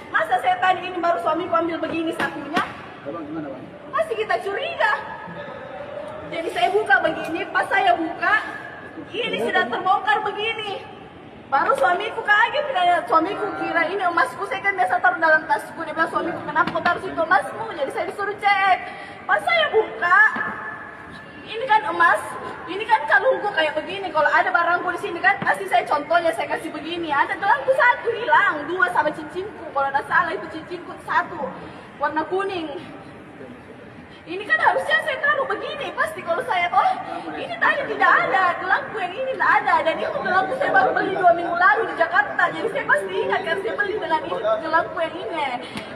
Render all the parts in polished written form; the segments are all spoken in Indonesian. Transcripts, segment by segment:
Masa saya tadi ini baru suamiku ambil begini satunya? Abang gimana bang? Masih kita curiga. Jadi saya buka begini, pas saya buka, ini sudah terbongkar begini. Baru suamiku kaget, suamiku kira ini emasku, saya kan biasa taruh dalam tasku. Dia bilang, suamiku kenapa kau taruh situ emasmu? Jadi saya disuruh cek. Pas saya buka, ini kan emas, ini kan kalungku kayak begini. Kalau ada barangku di sini kan, pasti saya contohnya saya kasih begini. Ada gelangku satu hilang, 2 sama cincinku. Kalau tidak salah itu cincinku 1, warna kuning. Ini kan harusnya saya taruh begini, pasti kalau saya ini tadi tidak ada, gelangku yang ini tidak ada. Dan itu gelangku saya baru beli 2 minggu lalu di Jakarta. Jadi saya pasti ingat kan saya beli dengan ini, gelangku yang ini.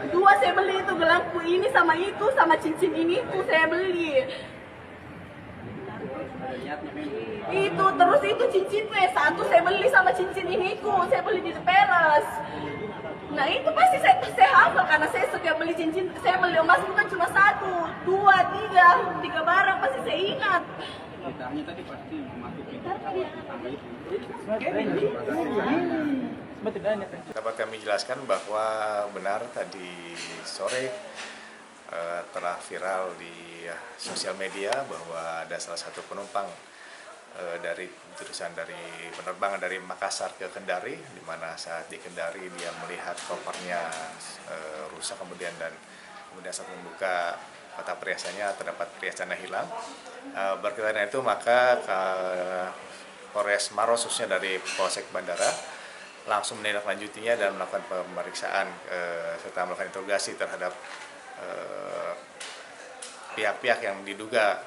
2 saya beli itu gelangku ini sama itu, sama cincin ini itu saya beli. Itu terus itu cincinnya 1 saya beli sama cincin ini saya beli di Peras. Nah itu pasti saya hafal karena saya setiap beli cincin, saya beli emas bukan cuma 1, 2, 3 barang pasti saya ingat. Ditanya tadi pasti memasuki Dapat kami jelaskan bahwa benar tadi sore telah viral di sosial media bahwa ada salah satu penumpang dari jurusan dari penerbangan dari Makassar ke Kendari, di mana saat di Kendari dia melihat kopernya rusak kemudian saat membuka kotak perhiasannya terdapat perhiasannya hilang. Berkaitan dengan itu maka Polres Maros khususnya dari Polsek Bandara langsung menindaklanjutinya dan melakukan pemeriksaan serta melakukan interogasi terhadap pihak-pihak yang diduga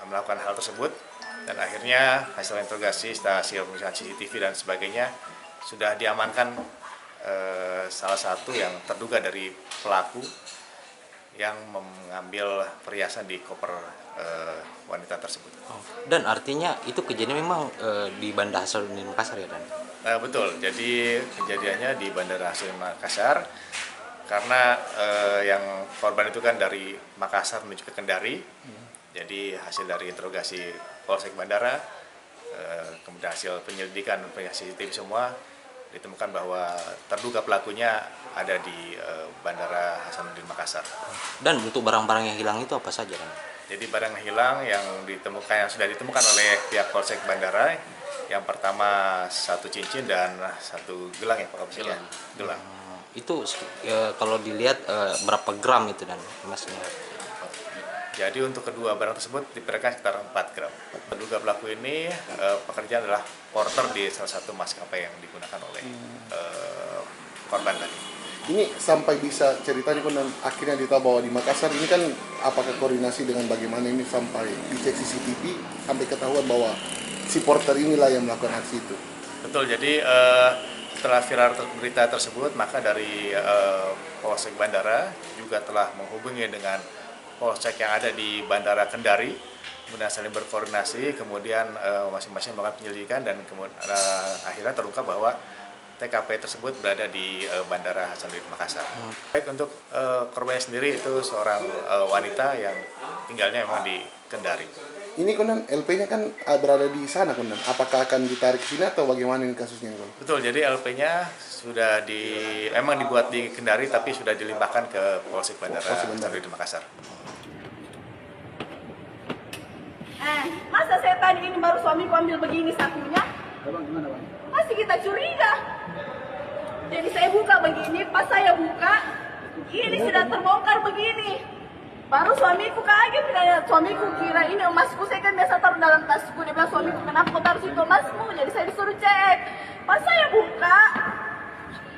melakukan hal tersebut, dan akhirnya hasil interogasi, hasil pemeriksaan CCTV dan sebagainya sudah diamankan salah satu yang terduga dari pelaku yang mengambil perhiasan di koper wanita tersebut. Dan artinya itu kejadian memang di Bandara Hasanuddin Makassar ya Dan? Betul, jadi kejadiannya di Bandara Hasanuddin Makassar karena yang korban itu kan dari Makassar menuju ke Kendari. Jadi hasil dari interogasi Polsek Bandara, kemudian hasil penyelidikan CCTV semua ditemukan bahwa terduga pelakunya ada di Bandara Hasanuddin Makassar. Dan untuk barang-barang yang hilang itu apa saja Dan? Jadi barang hilang yang sudah ditemukan oleh pihak Polsek Bandara, yang pertama 1 cincin dan 1 gelang ya Pak Kapolsek. Gelang. Itu kalau dilihat berapa gram itu Dan emasnya? Jadi untuk kedua barang tersebut diperkirakan sekitar 4 gram. Terduga pelaku ini pekerjaan adalah porter di salah satu maskapai yang digunakan oleh korban tadi. Ini sampai bisa ceritanya dan akhirnya ditahu bahwa di Makassar ini kan apakah koordinasi dengan bagaimana ini sampai dicek CCTV sampai ketahuan bahwa si porter inilah yang melakukan aksi itu. Betul, jadi setelah viral berita tersebut maka dari Polsek Bandara juga telah menghubungi dengan Polsek yang ada di Bandara Kendari, kemudian saling berkoordinasi, kemudian masing-masing melakukan penyelidikan dan kemudian akhirnya terungkap bahwa TKP tersebut berada di Bandara Hasanuddin Makassar. Baik, untuk korbannya sendiri itu seorang wanita yang tinggalnya memang di Kendari. Ini Konan, LP-nya kan berada di sana Konan. Apakah akan ditarik ke sini atau bagaimana ini kasusnya Konan? Betul, jadi LP-nya sudah memang dibuat di Kendari tapi sudah dilimpahkan ke Polsek Bandara Hasanuddin Makassar. Masa saya tadi ini baru suamiku ambil begini satunya? Abang gimana bang? Masih kita curiga. Jadi saya buka begini, pas saya buka, ini sudah terbongkar begini. Baru suamiku kaget, suamiku kira ini emasku, saya kan biasa taruh dalam tasku. Dia bilang, suamiku kenapa kau taruh situ emasmu? Jadi saya disuruh cek. Pas saya buka,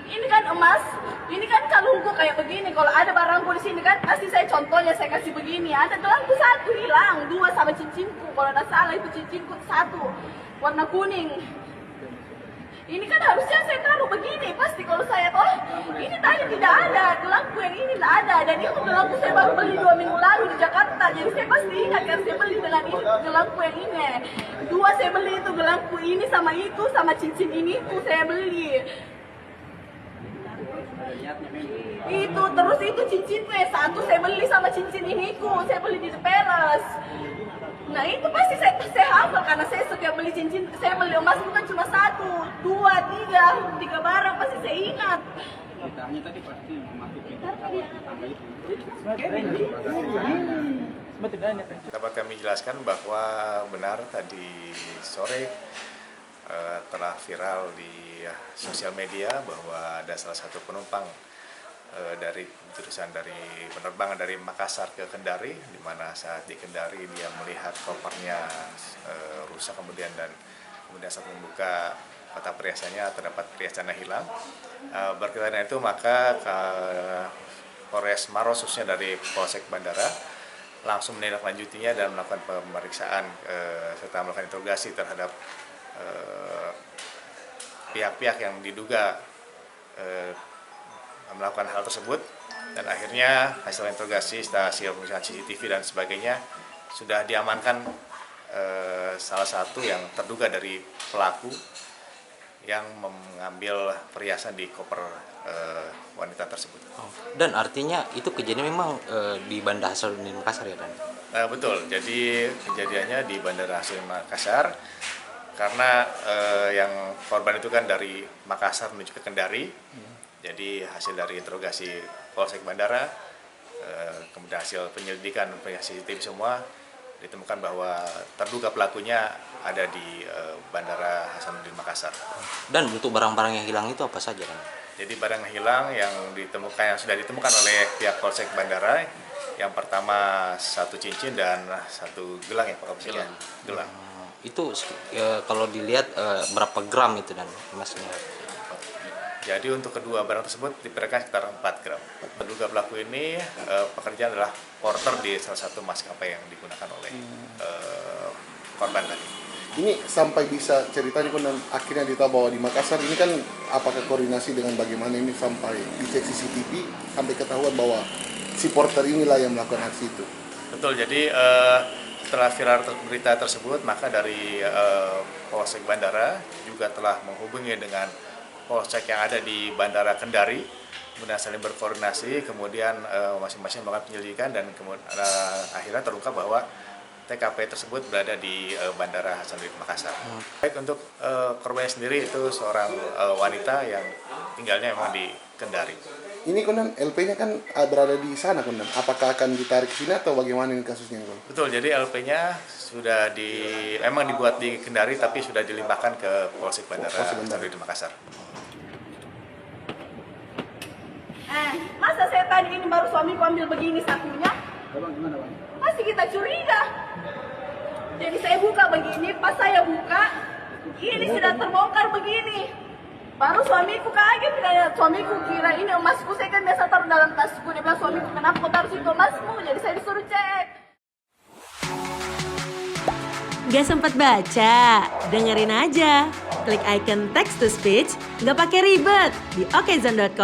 ini kan emas, ini kan kalungku kayak begini. Kalau ada barangku di sini kan, pasti saya contohnya saya kasih begini. Ada gelangku 1 hilang, 2 sama cincinku. Kalau tidak salah itu cincinku 1, warna kuning. Ini kan harusnya saya taruh begini, pasti kalau saya ini tadi tidak ada, gelangku yang ini tidak ada. Dan itu gelangku saya baru beli 2 minggu lalu di Jakarta. Jadi saya pasti ingat kan saya beli dengan ini, gelangku yang ini. 2 saya beli itu gelangku ini sama itu, sama cincin ini itu saya beli. Itu terus itu cincinnya 1 saya beli sama cincin ini saya beli di Peras. Nah itu pasti saya hafal karena saya setiap beli cincin, saya beli emas bukan cuma 1, tiga barang pasti saya ingat. Ditanya tadi pasti memasuki tangga itu. Dapat kami jelaskan bahwa benar tadi sore telah viral di sosial media bahwa ada salah satu penumpang dari jurusan dari penerbangan dari Makassar ke Kendari, di mana saat di Kendari dia melihat kopernya rusak kemudian saat membuka kotak perhiasannya terdapat perhiasannya hilang. Berkaitan dengan itu maka Polres Maros khususnya dari Polsek Bandara langsung menindaklanjutinya dan melakukan pemeriksaan serta melakukan interogasi terhadap pihak-pihak yang diduga melakukan hal tersebut, dan akhirnya hasil interogasi setelah hasil pemeriksaan CCTV dan sebagainya sudah diamankan salah satu yang terduga dari pelaku yang mengambil perhiasan di koper wanita tersebut. Dan artinya itu kejadian memang di Bandara Hasanuddin Makassar ya, Dan? Betul, jadi kejadiannya di Bandara Hasanuddin Makassar karena yang korban itu kan dari Makassar menuju ke Kendari. Jadi hasil dari interogasi Polsek Bandara, kemudian hasil penyelidikan CCTV semua ditemukan bahwa terduga pelakunya ada di Bandara Hasanuddin Makassar. Dan untuk barang-barang yang hilang itu apa saja, Dan? Jadi barang hilang yang sudah ditemukan oleh pihak Polsek Bandara, yang pertama satu cincin dan satu gelang ya Pak Kapolsek. Gelang. Itu kalau dilihat berapa gram itu, Dan, emasnya? Jadi untuk kedua barang tersebut diperkirakan sekitar 4 gram. Terduga pelaku ini pekerjaan adalah porter di salah satu maskapai yang digunakan oleh korban tadi. Ini sampai bisa ceritanya pun dan akhirnya ditahu bahwa di Makassar ini kan apakah koordinasi dengan bagaimana ini sampai dicek CCTV sampai ketahuan bahwa si porter inilah yang melakukan aksi itu. Betul, jadi setelah viral berita tersebut maka dari Polsek Bandara juga telah menghubungi dengan Polsek yang ada di Bandara Kendari, kemudian saling berkoordinasi, kemudian masing-masing melakukan penyelidikan dan kemudian akhirnya terungkap bahwa TKP tersebut berada di Bandara Hasanuddin Makassar. Baik, untuk korbannya sendiri itu seorang wanita yang tinggalnya memang di Kendari. Ini Konan, LP-nya kan berada di sana Konan. Apakah akan ditarik ke sini atau bagaimana ini kasusnya Konan? Betul, jadi LP-nya sudah memang dibuat di Kendari tapi sudah dilimpahkan ke Polsek Bandara Hasanuddin Makassar. Masa saya tadi ini baru suamiku ambil begini sakunya? Abang gimana bang? Masih kita curiga. Jadi saya buka begini, pas saya buka, ini sudah terbongkar begini. Baru suamiku kaget, suamiku kira ini emasku, saya kan biasa taruh dalam tasku. Dia bilang, suamiku kenapa kau taruh situ emasmu? Jadi saya disuruh cek. Gak sempat baca? Dengerin aja. Klik icon text to speech, gak pakai ribet di okezone.com.